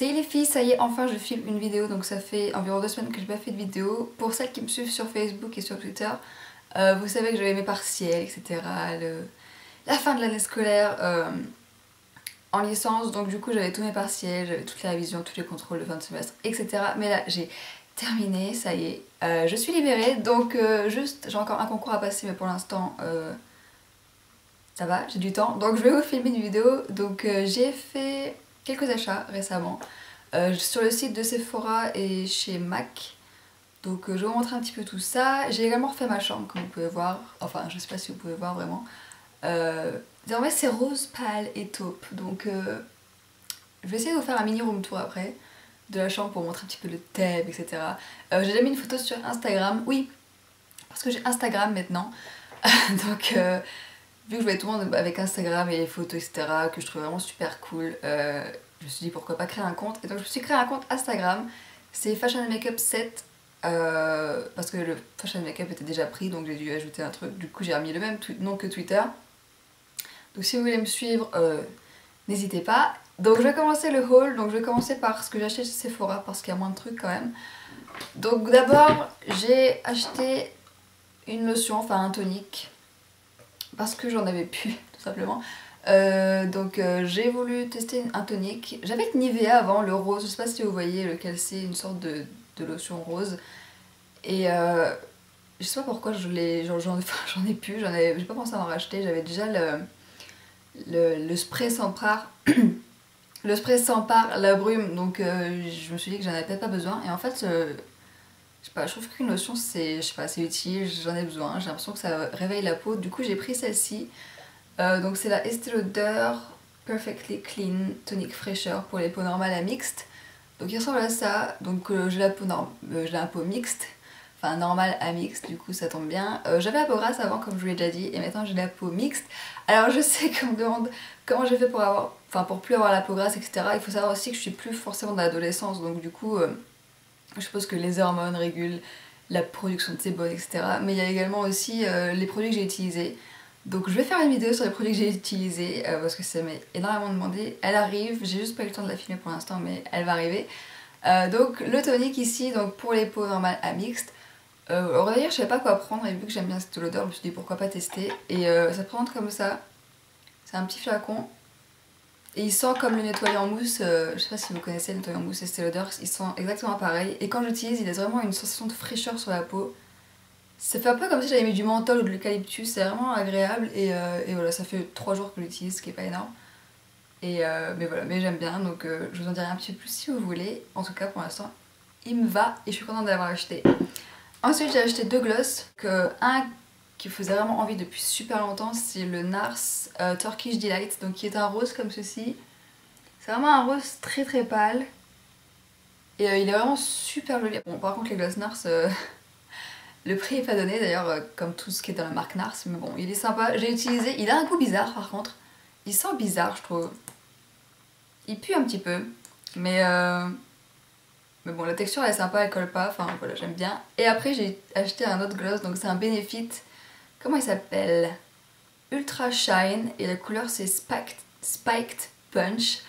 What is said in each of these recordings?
C'est les filles, ça y est, enfin je filme une vidéo, donc ça fait environ 2 semaines que je n'ai pas fait de vidéo. Pour celles qui me suivent sur Facebook et sur Twitter, vous savez que j'avais mes partiels, etc. La fin de l'année scolaire en licence, donc du coup j'avais tous mes partiels, j'avais toutes les révisions, tous les contrôles de fin de semestre, etc. Mais là j'ai terminé, ça y est, je suis libérée, donc juste j'ai encore un concours à passer, mais pour l'instant ça va, j'ai du temps. Donc je vais vous filmer une vidéo, donc j'ai fait quelques achats récemment sur le site de Sephora et chez MAC. Donc je vais vous montrer un petit peu tout ça. J'ai également refait ma chambre comme vous pouvez voir, enfin je sais pas si vous pouvez voir vraiment. Désormais c'est rose pâle et taupe, donc je vais essayer de vous faire un mini room tour après de la chambre pour montrer un petit peu le thème, etc. J'ai déjà mis une photo sur Instagram, oui, parce que j'ai Instagram maintenant. Donc vu que je voyais tout le monde avec Instagram et les photos, etc., que je trouvais vraiment super cool, je me suis dit pourquoi pas créer un compte. Et donc je me suis créé un compte Instagram, c'est Fashion Makeup 7, parce que le Fashion Makeup était déjà pris, donc j'ai dû ajouter un truc, du coup j'ai remis le même nom que Twitter. Donc si vous voulez me suivre, n'hésitez pas. Donc je vais commencer le haul, donc je vais commencer par ce que j'ai acheté chez Sephora, parce qu'il y a moins de trucs quand même. Donc d'abord j'ai acheté une lotion, enfin un tonique, parce que j'en avais plus tout simplement. Donc j'ai voulu tester un tonique. J'avais Nivea avant, le rose, je sais pas si vous voyez lequel c'est, une sorte de lotion rose. Et je sais pas pourquoi j'en ai plus, j'ai pas pensé à en racheter, j'avais déjà le spray Sempar, le spray Sempar, la brume, donc je me suis dit que j'en avais peut-être pas besoin. Et en fait, je sais pas, je trouve qu'une lotion c'est, je sais pas, c'est utile, j'en ai besoin, j'ai l'impression que ça réveille la peau. Du coup j'ai pris celle-ci, donc c'est la Estée Lauder Perfectly Clean Tonic Fraîcheur pour les peaux normales à mixtes. Donc il ressemble à ça, donc j'ai la peau mixte, enfin normale à mixte, du coup ça tombe bien. J'avais la peau grasse avant comme je vous l'ai déjà dit, et maintenant j'ai la peau mixte. Alors je sais qu'on me demande comment j'ai fait pour avoir, enfin pour plus avoir la peau grasse, etc. Il faut savoir aussi que je suis plus forcément dans l'adolescence, donc du coup je suppose que les hormones régulent la production de sébum, etc. Mais il y a également aussi les produits que j'ai utilisés. Donc je vais faire une vidéo sur les produits que j'ai utilisés parce que ça m'est énormément demandé. Elle arrive, j'ai juste pas eu le temps de la filmer pour l'instant, mais elle va arriver. Donc le tonique ici, donc pour les peaux normales à mixte. On va dire, je savais pas quoi prendre, et vu que j'aime bien cette odeur, je me suis dit pourquoi pas tester. Et ça se présente comme ça. C'est un petit flacon. Et il sent comme le nettoyant mousse, je sais pas si vous connaissez le nettoyant mousse Estée Lauder, il sent exactement pareil. Et quand j'utilise, il a vraiment une sensation de fraîcheur sur la peau. Ça fait un peu comme si j'avais mis du menthol ou de l'eucalyptus, c'est vraiment agréable. Et voilà, ça fait 3 jours que j'utilise, ce qui est pas énorme. Mais voilà, mais j'aime bien, donc je vous en dirai un petit peu plus si vous voulez. En tout cas, pour l'instant, il me va et je suis contente d'avoir acheté. Ensuite, j'ai acheté 2 gloss, un qui me faisait vraiment envie depuis super longtemps, c'est le NARS Turkish Delight, donc qui est un rose comme ceci. C'est vraiment un rose très très pâle. Et il est vraiment super joli. Bon, par contre, les gloss NARS, le prix est pas donné d'ailleurs, comme tout ce qui est dans la marque NARS, mais bon, il est sympa. J'ai utilisé, il a un goût bizarre par contre. Il sent bizarre, je trouve. Il pue un petit peu, mais bon, la texture elle est sympa, elle colle pas, enfin voilà, j'aime bien. Et après, j'ai acheté un autre gloss, donc c'est un Benefit. Comment il s'appelle? Ultra Shine, et la couleur c'est Spiked Punch.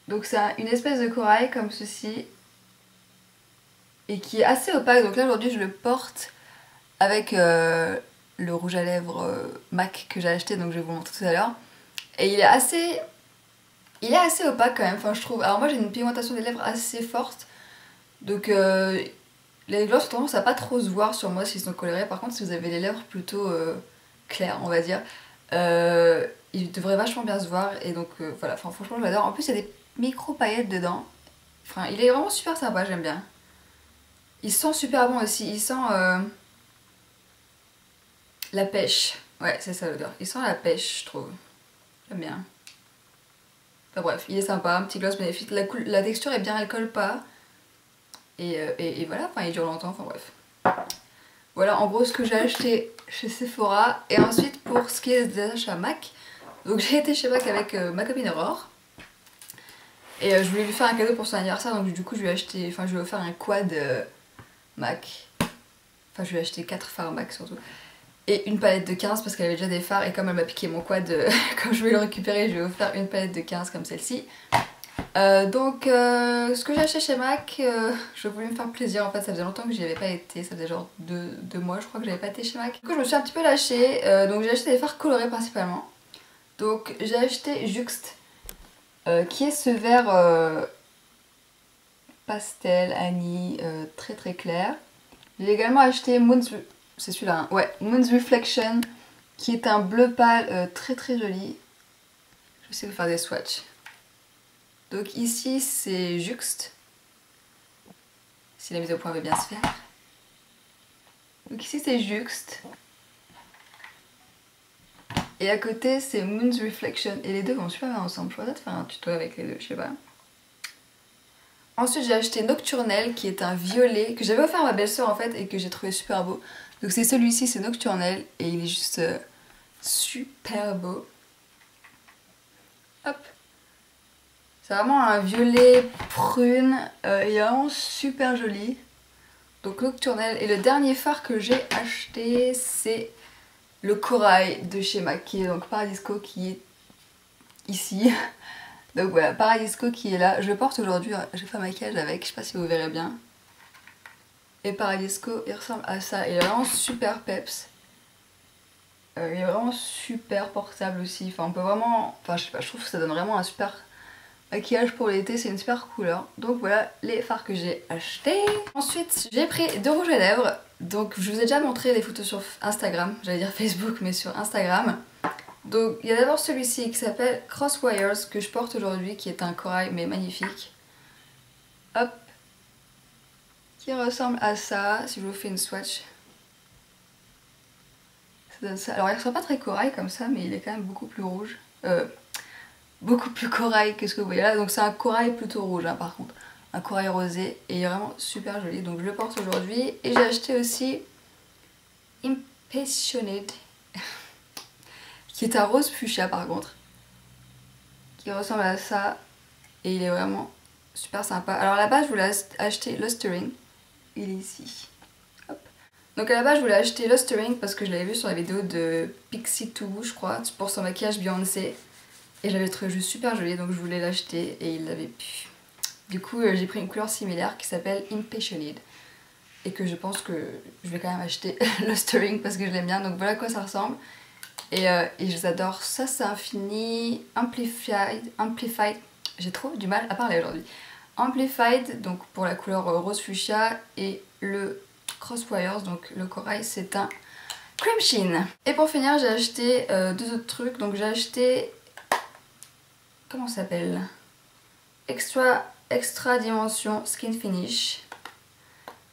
Donc c'est une espèce de corail comme ceci, et qui est assez opaque. Donc là aujourd'hui je le porte avec le rouge à lèvres MAC que j'ai acheté, donc je vais vous montrer tout à l'heure. Et il est assez opaque quand même, enfin je trouve. Alors moi j'ai une pigmentation des lèvres assez forte, donc les gloss ont tendance à pas trop se voir sur moi s'ils sont colorés. Par contre si vous avez les lèvres plutôt claires on va dire, ils devraient vachement bien se voir. Et donc voilà, enfin, franchement je l'adore. En plus il y a des micro paillettes dedans. Enfin il est vraiment super sympa, j'aime bien. Il sent super bon aussi, il sent la pêche. Ouais c'est ça l'odeur, il sent la pêche je trouve. J'aime bien. Enfin bref, il est sympa, un petit gloss Benefit. La texture est bien, elle colle pas. Et voilà, enfin il dure longtemps, enfin bref. Voilà en gros ce que j'ai acheté chez Sephora. Et ensuite pour ce qui est des achats MAC, donc j'ai été chez MAC avec ma copine Aurore. Et je voulais lui faire un cadeau pour son anniversaire, donc du coup je lui ai acheté, enfin je lui ai offert un quad MAC. Enfin je lui ai acheté 4 fards MAC surtout. Et une palette de 15 parce qu'elle avait déjà des fards, et comme elle m'a piqué mon quad quand je voulais le récupérer, je lui ai offert une palette de 15 comme celle-ci. Ce que j'ai acheté chez MAC, je voulais me faire plaisir en fait, ça faisait longtemps que j'y avais pas été, ça faisait genre 2 mois je crois que j'avais pas été chez MAC. Du coup je me suis un petit peu lâchée, donc j'ai acheté des fards colorés principalement. Donc j'ai acheté Juxte, qui est ce vert pastel, Annie, très très clair. J'ai également acheté c'est celui-là, hein. Ouais, Moon's Reflection, qui est un bleu pâle très très joli. Je vais essayer de faire des swatchs. Donc ici c'est Juxte, si la mise au point veut bien se faire. Donc ici c'est Juxte. Et à côté c'est Moon's Reflection. Et les deux vont super bien ensemble. Je pourrais peut-être faire un tuto avec les deux, je sais pas. Ensuite j'ai acheté Nocturnel, qui est un violet que j'avais offert à ma belle-sœur en fait et que j'ai trouvé super beau. Donc c'est celui-ci, c'est Nocturnel et il est juste super beau. Hop. C'est vraiment un violet prune, il est vraiment super joli. Donc Nocturnel. Et le dernier fard que j'ai acheté c'est le corail de chez MAC, qui est donc Paradisco, qui est ici. Donc voilà, Paradisco qui est là. Je le porte aujourd'hui, j'ai fait un maquillage avec, je sais pas si vous verrez bien. Et Paradisco, il ressemble à ça, il est vraiment super peps. Il est vraiment super portable aussi, enfin on peut vraiment... Enfin je sais pas, je trouve que ça donne vraiment un super maquillage pour l'été, c'est une super couleur. Donc voilà les fards que j'ai achetés. Ensuite j'ai pris 2 rouges à lèvres. Donc je vous ai déjà montré les photos sur Instagram, j'allais dire Facebook mais sur Instagram. Donc il y a d'abord celui-ci qui s'appelle Crosswires, que je porte aujourd'hui, qui est un corail mais magnifique. Hop. Qui ressemble à ça, si je vous fais une swatch. Ça donne ça. Alors il ressemble pas très corail comme ça, mais il est quand même beaucoup plus rouge. Beaucoup plus corail que ce que vous voyez là. Donc c'est un corail plutôt rouge hein, par contre. Un corail rosé et il est vraiment super joli. Donc je le porte aujourd'hui. Et j'ai acheté aussi Impassioned, qui est un rose fuchsia par contre. Qui ressemble à ça. Et il est vraiment super sympa. Alors à la base je voulais acheter Lustering. Il est ici. Hop. Donc à la base je voulais acheter Lustering parce que je l'avais vu sur la vidéo de Pixie Too, je crois, pour son maquillage Beyoncé. Et j'avais trouvé juste super joli, donc je voulais l'acheter et il l'avait pu. Du coup j'ai pris une couleur similaire qui s'appelle Impassioned. Et que je pense que je vais quand même acheter Lustering parce que je l'aime bien. Donc voilà à quoi ça ressemble. Et je les adore. Ça c'est Infini, Amplified. J'ai trop du mal à parler aujourd'hui. Amplified, donc pour la couleur rose fuchsia, et le Crosswires, donc le corail, c'est un Cream Sheen. Et pour finir, j'ai acheté 2 autres trucs. Donc j'ai acheté... Comment ça s'appelle? Extra Dimension Skin Finish,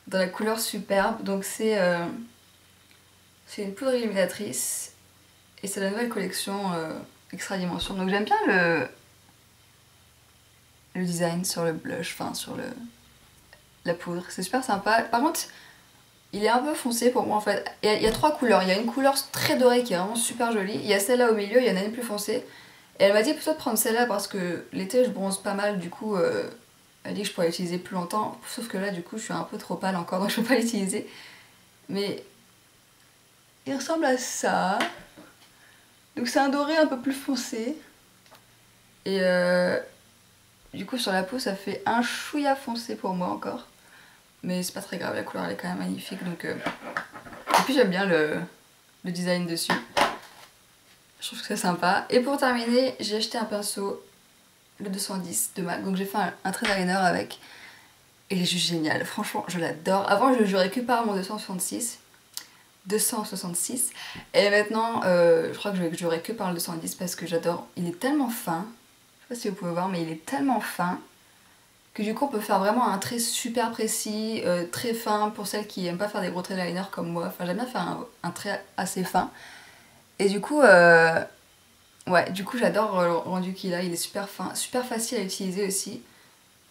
dans la couleur superbe. Donc c'est une poudre illuminatrice, et c'est la nouvelle collection Extra Dimension. Donc j'aime bien le design sur le blush, enfin sur la poudre, c'est super sympa. Par contre il est un peu foncé pour moi en fait. Il y a 3 couleurs, il y a une couleur très dorée qui est vraiment super jolie, il y a celle-là au milieu, il y en a une plus foncée. Et elle m'a dit plutôt de prendre celle-là parce que l'été je bronze pas mal, du coup elle dit que je pourrais l'utiliser plus longtemps. Sauf que là du coup je suis un peu trop pâle encore donc je peux pas l'utiliser. Mais il ressemble à ça. Donc c'est un doré un peu plus foncé. Et du coup sur la peau ça fait un chouïa foncé pour moi encore. Mais c'est pas très grave, la couleur elle est quand même magnifique. Donc, et puis j'aime bien le design dessus. Je trouve que c'est sympa. Et pour terminer, j'ai acheté un pinceau, le 210 de MAC. Donc j'ai fait un trait liner avec. Et il est juste génial. Franchement, je l'adore. Avant, je le jurais que par mon 266. Et maintenant, je crois que je le jurais que par le 210 parce que j'adore. Il est tellement fin. Je sais pas si vous pouvez voir, mais il est tellement fin que du coup on peut faire vraiment un trait super précis, très fin pour celles qui aiment pas faire des gros traits de liner comme moi. Enfin j'aime bien faire un trait assez fin. Et du coup, ouais, du coup j'adore le rendu qu'il a, il est super fin, super facile à utiliser aussi.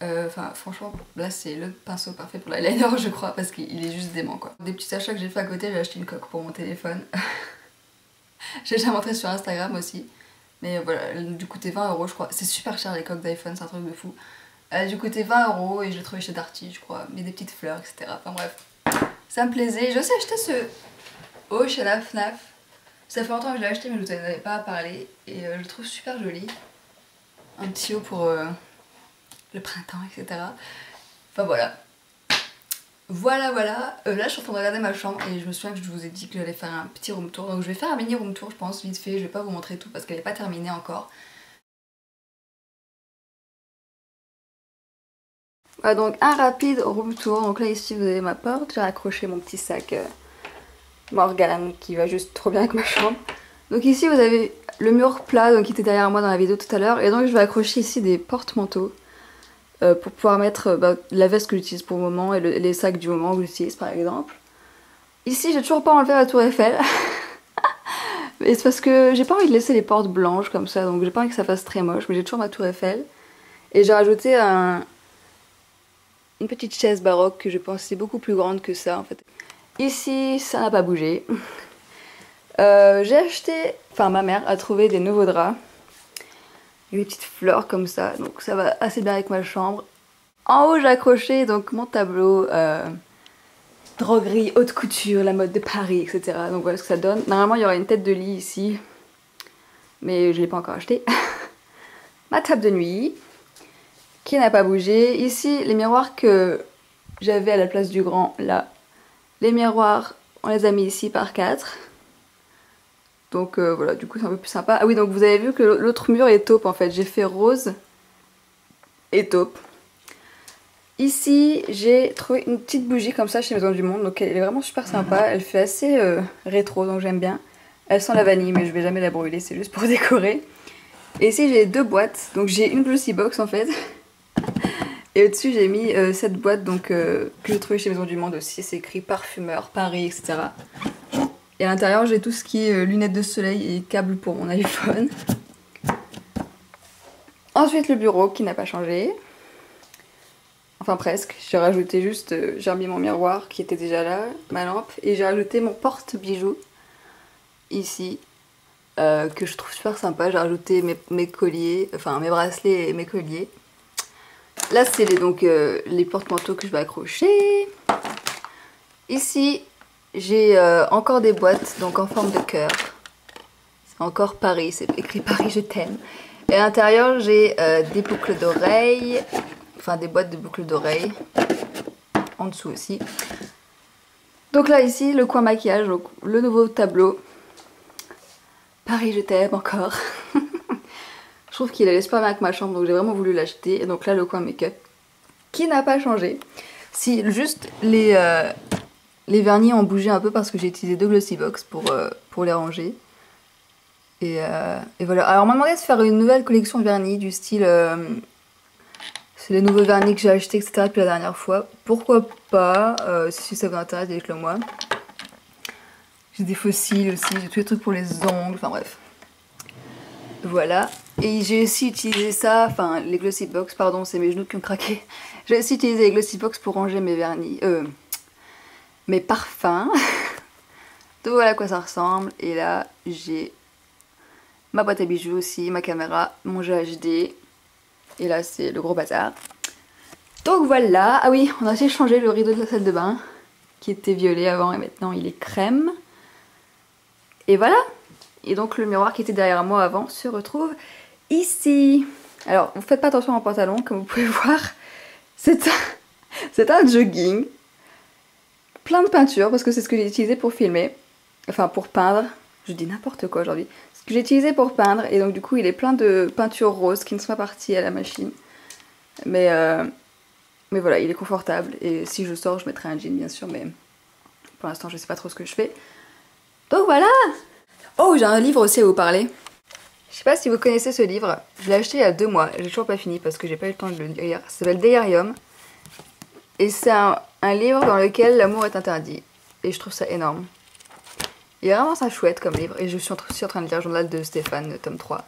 Enfin franchement là c'est le pinceau parfait pour l'eyeliner je crois parce qu'il est juste dément quoi. Des petits achats que j'ai fait à côté, j'ai acheté une coque pour mon téléphone. J'ai déjà montré sur Instagram aussi. Mais voilà, du coup coûtait 20 € je crois. C'est super cher les coques d'iPhone, c'est un truc de fou. Du coup coûtait 20 € et je l'ai trouvé chez Darty je crois. Mais des petites fleurs etc. Enfin bref. Ça me plaisait. J'ai aussi acheté ce haut chez la FNAF. Ça fait longtemps que je l'ai acheté mais je vous en avais pas parlé. Et je le trouve super joli. Un petit haut pour le printemps, etc. Enfin voilà. Voilà. Là je suis en train de regarder ma chambre et je me souviens que je vous ai dit que j'allais faire un petit room tour. Donc je vais faire un mini room tour je pense, vite fait. Je vais pas vous montrer tout parce qu'elle n'est pas terminée encore. Voilà donc un rapide room tour. Donc là ici vous avez ma porte. J'ai accroché mon petit sac Morgane qui va juste trop bien avec ma chambre. Donc ici vous avez le mur plat donc, qui était derrière moi dans la vidéo tout à l'heure. Et donc je vais accrocher ici des porte-manteaux. Pour pouvoir mettre la veste que j'utilise pour le moment et les sacs du moment que j'utilise par exemple. Ici j'ai toujours pas enlevé la tour Eiffel. Et c'est parce que j'ai pas envie de laisser les portes blanches comme ça, donc j'ai pas envie que ça fasse très moche, mais j'ai toujours ma tour Eiffel. Et j'ai rajouté une petite chaise baroque que je pensais beaucoup plus grande que ça en fait. Ici ça n'a pas bougé. J'ai acheté, enfin ma mère a trouvé des nouveaux draps. Des petites fleurs comme ça, donc ça va assez bien avec ma chambre. En haut j'ai accroché donc mon tableau droguerie, haute couture, la mode de Paris, etc. Donc voilà ce que ça donne. Normalement il y aura une tête de lit ici, mais je l'ai pas encore acheté. Ma table de nuit, qui n'a pas bougé. Ici les miroirs que j'avais à la place du grand, là. Les miroirs, on les a mis ici par 4. Donc voilà, du coup c'est un peu plus sympa. Ah oui, donc vous avez vu que l'autre mur est taupe en fait. J'ai fait rose et taupe. Ici, j'ai trouvé une petite bougie comme ça chez Maison du Monde. Donc elle est vraiment super sympa. Elle fait assez rétro, donc j'aime bien. Elle sent la vanille, mais je vais jamais la brûler, c'est juste pour décorer. Et ici, j'ai 2 boîtes. Donc j'ai une glossy box en fait. Et au-dessus, j'ai mis cette boîte donc, que j'ai trouvée chez Maison du Monde aussi. C'est écrit parfumeur, Paris, etc. Et à l'intérieur, j'ai tout ce qui est lunettes de soleil et câble pour mon iPhone. Ensuite, le bureau qui n'a pas changé. Enfin presque. J'ai rajouté juste, j'ai remis mon miroir qui était déjà là, ma lampe. Et j'ai rajouté mon porte-bijoux ici, que je trouve super sympa. J'ai rajouté mes colliers, enfin mes bracelets et mes colliers. Là, c'est donc les porte-manteaux que je vais accrocher. Ici, j'ai encore des boîtes donc en forme de cœur. C'est encore Paris, c'est écrit Paris je t'aime. Et à l'intérieur j'ai des boucles d'oreilles, enfin des boîtes de boucles d'oreilles. En dessous aussi. Donc là ici le coin maquillage, donc le nouveau tableau. Paris je t'aime encore. Je trouve qu'il allait super bien avec ma chambre donc j'ai vraiment voulu l'acheter. Et donc là le coin make-up qui n'a pas changé. Si juste les vernis ont bougé un peu parce que j'ai utilisé 2 glossy box pour les ranger. Et voilà. Alors on m'a demandé de faire une nouvelle collection de vernis du style... c'est les nouveaux vernis que j'ai achetés etc. depuis la dernière fois. Pourquoi pas, si ça vous intéresse, dites-le moi. J'ai des fossiles aussi, j'ai tous les trucs pour les ongles, enfin bref. Voilà. Et j'ai aussi utilisé ça, enfin les glossy box, pardon, c'est mes genoux qui ont craqué. J'ai aussi utilisé les glossy box pour ranger mes vernis, mes parfums. Donc voilà à quoi ça ressemble. Et là j'ai ma boîte à bijoux aussi, ma caméra, mon jeu HD. Et là c'est le gros bazar. Donc voilà. Ah oui, on a aussi changé le rideau de la salle de bain qui était violet avant et maintenant il est crème. Et voilà. Et donc le miroir qui était derrière moi avant se retrouve ici. Alors vous faites pas attention à mon pantalon comme vous pouvez voir. C'est un jogging. Plein de peinture parce que c'est ce que j'ai utilisé pour filmer. Enfin pour peindre. Je dis n'importe quoi aujourd'hui. Ce que j'ai utilisé pour peindre. Et donc du coup il est plein de peintures roses qui ne sont pas parties à la machine. Mais voilà, il est confortable. Et si je sors je mettrai un jean bien sûr. Mais pour l'instant je sais pas trop ce que je fais. Donc voilà. Oh, j'ai un livre aussi à vous parler. Je sais pas si vous connaissez ce livre. Je l'ai acheté il y a 2 mois. J'ai toujours pas fini parce que j'ai pas eu le temps de le lire. Ça s'appelle Delirium. Et c'est un livre dans lequel l'amour est interdit. Et je trouve ça énorme. Il est vraiment ça chouette comme livre. Et je suis aussi en train de lire Journal de Stéphane, tome 3.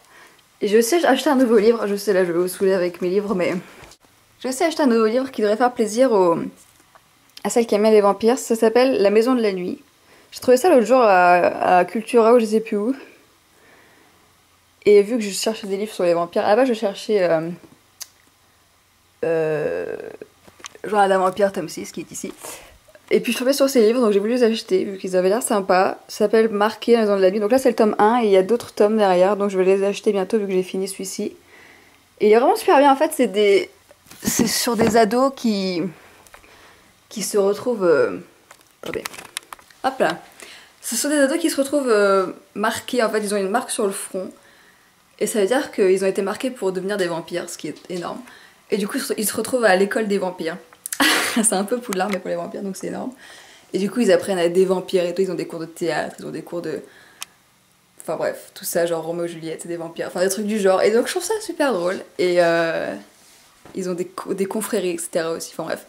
Et j'ai aussi acheté un nouveau livre. Je sais, là je vais vous saouler avec mes livres, mais... J'ai aussi acheté un nouveau livre qui devrait faire plaisir à celles qui aiment bien les vampires. Ça s'appelle La Maison de la Nuit. J'ai trouvé ça l'autre jour à Cultura ou je sais plus où. Et vu que je cherchais des livres sur les vampires, là-bas je cherchais Journal d'un vampire tome 6 qui est ici. Et puis je suis tombée sur ces livres donc j'ai voulu les acheter vu qu'ils avaient l'air sympas. Ça s'appelle Marqué, La Maison de la Nuit. Donc là c'est le tome 1 et il y a d'autres tomes derrière donc je vais les acheter bientôt vu que j'ai fini celui-ci. Et il est vraiment super bien en fait, c'est des c'est sur des ados qui se retrouvent... Attendez. Hop là. Ce sont des ados qui se retrouvent marqués, en fait, ils ont une marque sur le front. Et ça veut dire qu'ils ont été marqués pour devenir des vampires, ce qui est énorme. Et du coup, ils se retrouvent à l'école des vampires. C'est un peu Poudlard, mais pour les vampires, donc c'est énorme. Et du coup, ils apprennent à être des vampires et tout, ils ont des cours de théâtre, ils ont des cours de... Enfin bref, tout ça, genre Roméo et Juliette, c'est des vampires, enfin des trucs du genre. Et donc je trouve ça super drôle. Et ils ont des confréries, etc. aussi, enfin bref.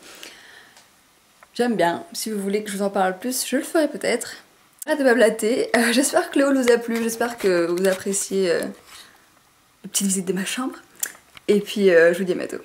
J'aime bien. Si vous voulez que je vous en parle plus, je le ferai peut-être. Arrête de bablater. J'espère que le haul vous a plu, j'espère que vous appréciez la petite visite de ma chambre. Et puis je vous dis à bientôt.